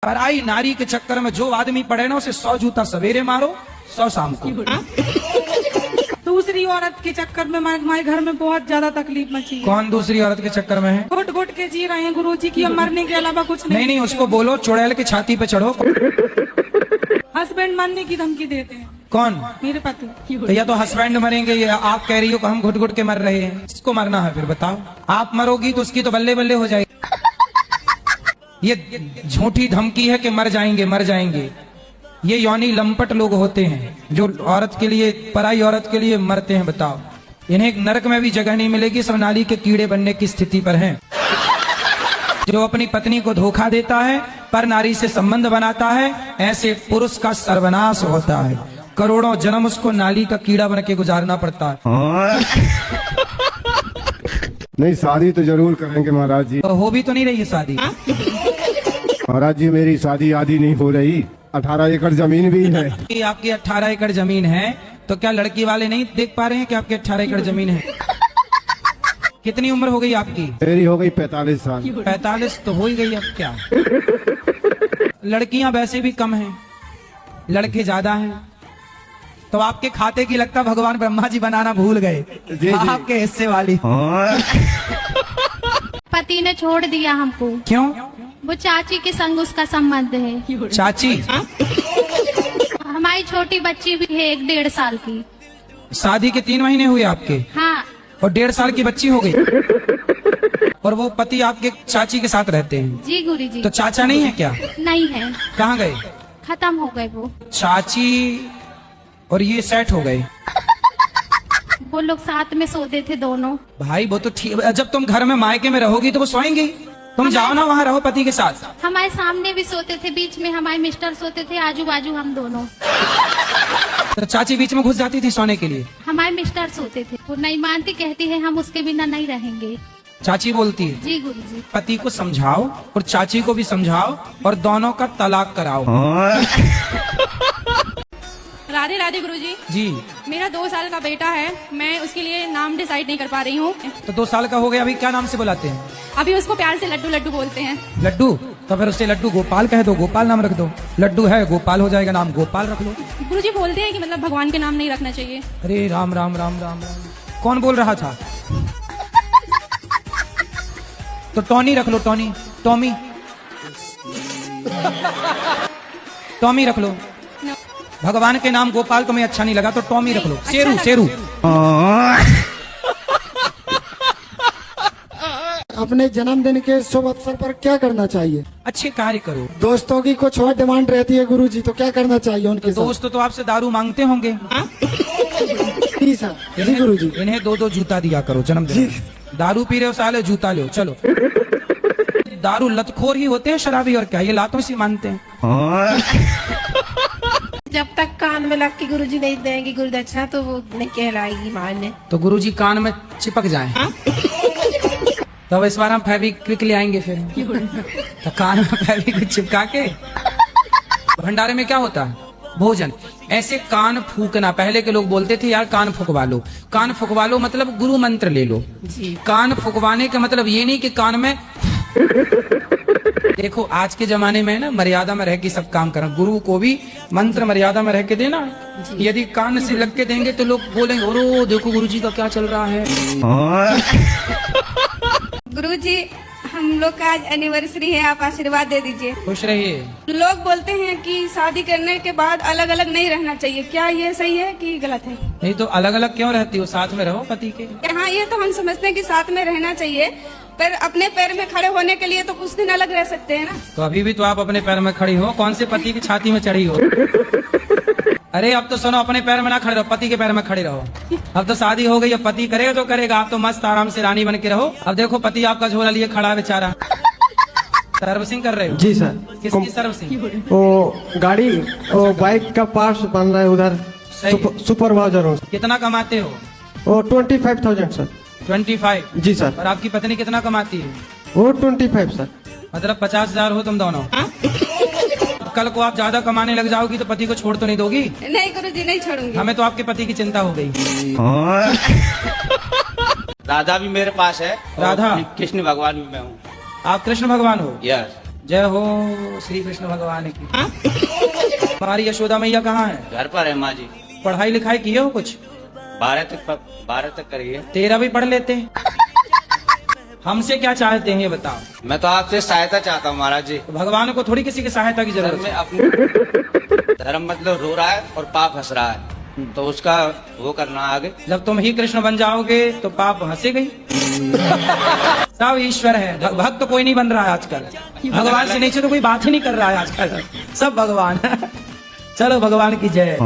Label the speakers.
Speaker 1: पराई नारी के चक्कर में जो आदमी पड़े ना उसे 100 जूता सवेरे मारो 100 शाम को।
Speaker 2: दूसरी औरत के चक्कर में हमारे घर में बहुत ज्यादा तकलीफ मची है।
Speaker 1: कौन दूसरी औरत के चक्कर में है?
Speaker 2: घुट घुट के जी रहे हैं गुरुजी की, अब मरने के अलावा कुछ नहीं।
Speaker 1: नहीं उसको बोलो चुड़ैल की छाती पे चढ़ो।
Speaker 2: हस्बैंड मरने की धमकी देते हैं।
Speaker 1: कौन?
Speaker 2: मेरे पति।
Speaker 1: तो या तो हस्बैंड मरेंगे या आप कह रही हो कि हम घुट घुट के मर रहे हैं। इसको मरना है फिर बताओ। आप मरोगी तो उसकी तो बल्ले बल्ले हो जाएगी। ये झूठी धमकी है कि मर जाएंगे मर जाएंगे। ये यौनी लंपट लोग होते हैं जो औरत के लिए, पराई औरत के लिए मरते हैं। बताओ, इन्हें एक नरक में भी जगह नहीं मिलेगी, सब नाली के कीड़े बनने की स्थिति पर हैं। जो अपनी पत्नी को धोखा देता है, पर नारी से संबंध बनाता है, ऐसे पुरुष का सर्वनाश होता है। करोड़ों जन्म उसको नाली का कीड़ा बन के गुजारना पड़ता है।
Speaker 3: नहीं, शादी तो जरूर करेंगे महाराज जी।
Speaker 1: तो हो भी तो नहीं रही है शादी।
Speaker 3: महाराज जी मेरी शादी आधी नहीं हो रही, 18 एकड़ जमीन भी है।
Speaker 1: कि आपकी 18 एकड़ जमीन है तो क्या लड़की वाले नहीं देख पा रहे हैं कि आपकी 18 एकड़ जमीन है? कितनी उम्र हो गई आपकी?
Speaker 3: मेरी हो गई 45 साल।
Speaker 1: 45 तो हो ही गई, अब क्या। लड़कियां वैसे भी कम हैं, लड़के ज्यादा हैं। तो आपके खाते की लगता भगवान ब्रह्मा जी बनाना भूल गए
Speaker 3: जी।
Speaker 1: आपके हिस्से वाली।
Speaker 4: पति ने छोड़ दिया हमको।
Speaker 1: क्यों?
Speaker 4: वो चाची के संग उसका संबंध है।
Speaker 1: चाची?
Speaker 4: हमारी छोटी बच्ची भी है 1-1.5 साल की।
Speaker 1: शादी के 3 महीने हुए आपके
Speaker 4: हाँ।
Speaker 1: और 1.5 साल की बच्ची हो गई। और वो पति आपके चाची के साथ रहते हैं?
Speaker 4: जी गुरुजी।
Speaker 1: तो चाचा नहीं है क्या?
Speaker 4: नहीं है,
Speaker 1: कहाँ गए?
Speaker 4: खत्म हो गए वो।
Speaker 1: चाची और ये सेट हो गए?
Speaker 4: वो लोग साथ में सोते थे दोनों।
Speaker 1: भाई वो तो ठीक, जब तुम घर में मायके में रहोगी तो वो सोएंगी। तुम जाओ ना वहाँ रहो पति के साथ।
Speaker 4: हमारे सामने भी सोते थे, बीच में हमारे मिस्टर सोते थे, आजू बाजू हम दोनों।
Speaker 1: तो चाची बीच में घुस जाती थी सोने के लिए?
Speaker 4: हमारे मिस्टर सोते थे। वो नहीं मानती, कहती है हम उसके बिना नहीं रहेंगे।
Speaker 1: चाची बोलती है?
Speaker 4: जी गुरुजी।
Speaker 1: पति को समझाओ और चाची को भी समझाओ और दोनों का तलाक कराओ।
Speaker 5: राधे राधे गुरुजी।
Speaker 1: जी।
Speaker 5: मेरा 2 साल का बेटा है, मैं उसके लिए नाम डिसाइड नहीं कर पा रही हूँ।
Speaker 1: तो 2 साल का हो गया, अभी क्या नाम से बुलाते हैं?
Speaker 5: अभी उसको प्यार से लड्डू लड्डू बोलते हैं।
Speaker 1: लड्डू? तो फिर उससे लड्डू गोपाल कह दो, गोपाल नाम रख दो। लड्डू है गोपाल हो जाएगा, नाम गोपाल रख लो।
Speaker 5: गुरुजी बोलते हैं कि मतलब भगवान के नाम नहीं रखना चाहिए।
Speaker 1: अरे राम राम राम राम राम। कौन बोल रहा था? तो टॉनी रख लो, टॉनी, टॉमी, टॉमी रख लो। भगवान के नाम गोपाल तुम्हें अच्छा नहीं लगा तो टॉमी रख लो। शेरू, शेरू।
Speaker 6: अपने जन्मदिन के शुभ अवसर पर क्या करना चाहिए?
Speaker 1: अच्छे कार्य करो।
Speaker 6: दोस्तों की कुछ और डिमांड रहती है गुरुजी, तो क्या करना चाहिए उनके साथ?
Speaker 1: दोस्त तो आपसे दारू मांगते होंगे।
Speaker 6: जी सर। जी गुरुजी।
Speaker 1: इन्हें 2-2 जूता दिया करो जन्मदिन। दारू पी रहे हो साले, जूता लो। चलो। दारू लतखोर ही होते हैं शराबी, और क्या, ये लातों से मानते हैं।
Speaker 7: जब तक कान में लग के गुरुजी नहीं देंगे गुरुदक्षिणा तो वो नहीं कहलाएगी मान्य।
Speaker 1: तो गुरुजी कान में चिपक जाएं। तो इस बार हम फेविक्विक ले आएंगे फिर। तो कान में फेविक्विक चिपका के। भंडारे में क्या होता है? भोजन। ऐसे कान फूकना, पहले के लोग बोलते थे यार कान फुकवा लो। कान फुकवा लो मतलब गुरु मंत्र ले लो। कान फुकवाने का मतलब ये नहीं कि कान में देखो आज के जमाने में ना मर्यादा में रह के सब काम करना। गुरु को भी मंत्र मर्यादा में रह के देना। यदि कान से लग के देंगे तो लोग बोलेंगे ओ देखो गुरुजी का क्या चल रहा है।
Speaker 8: गुरुजी हम लोग का आज एनिवर्सरी है, आप आशीर्वाद दे दीजिए।
Speaker 1: खुश रहिए।
Speaker 8: लोग बोलते हैं कि शादी करने के बाद अलग अलग नहीं रहना चाहिए, क्या ये सही है कि गलत है?
Speaker 1: नहीं तो अलग अलग क्यों रहती हो, साथ में रहो पति के।
Speaker 8: हाँ ये तो हम समझते हैं कि साथ में रहना चाहिए, पर अपने पैर में खड़े होने के लिए तो कुछ दिन अलग रह सकते हैं ना।
Speaker 1: तो अभी भी तो आप अपने पैर में खड़ी हो, कौन से पति की छाती में चढ़ी हो? अरे अब तो सुनो, अपने पैर में ना खड़े रहो, पति के पैर में खड़े रहो। अब तो शादी हो गई, अब पति करेगा तो करेगा, आप तो मस्त आराम से रानी बन के रहो। अब देखो पति आपका झोला लिए खड़ा है बेचारा। सर्विसिंग कर रहे हो?
Speaker 6: जी सर।
Speaker 1: किसकी सर्विसिंग?
Speaker 6: वो गाड़ी, वो बाइक का पार्ट्स बन रहा है उधर। सुपरवाइजर हूँ।
Speaker 1: कितना कमाते हो?
Speaker 6: वो 25,000 सर।
Speaker 1: 25?
Speaker 6: जी सर।
Speaker 1: और आपकी पत्नी कितना कमाती है?
Speaker 6: वो 25 सर।
Speaker 1: मतलब 50,000 हो तुम दोनों। कल को आप ज्यादा कमाने लग जाओगी तो पति को छोड़ तो नहीं दोगी?
Speaker 8: नहीं गुरुजी नहीं छोड़ूंगी।
Speaker 1: हमें तो आपके पति की चिंता हो गई।
Speaker 9: राधा भी मेरे पास है।
Speaker 1: राधा?
Speaker 9: कृष्ण भगवान भी मैं हूँ।
Speaker 1: आप कृष्ण भगवान हो?
Speaker 9: यस।
Speaker 1: जय हो श्री कृष्ण भगवान की। हमारी यशोदा मैया कहाँ है?
Speaker 9: घर पर है माँ जी।
Speaker 1: पढ़ाई लिखाई किए हो कुछ?
Speaker 9: 12 तक करिए।
Speaker 1: तेरा भी पढ़ लेते। हमसे क्या चाहते हैं ये बताओ।
Speaker 9: मैं तो आपसे सहायता चाहता हूँ महाराज जी।
Speaker 1: तो भगवान को थोड़ी किसी की सहायता की
Speaker 9: सर
Speaker 1: जरूरत
Speaker 9: मैं
Speaker 1: है।
Speaker 9: अपने धर्म मतलब रो रहा है और पाप हंस रहा है, तो उसका वो करना आगे।
Speaker 1: जब तुम ही कृष्ण बन जाओगे तो पाप हंसे गई। सब ईश्वर है, भक्त तो कोई नहीं बन रहा है आजकल। भगवान से नीचे तो कोई बात ही नहीं कर रहा है आजकल, सब भगवान। चलो भगवान की जय।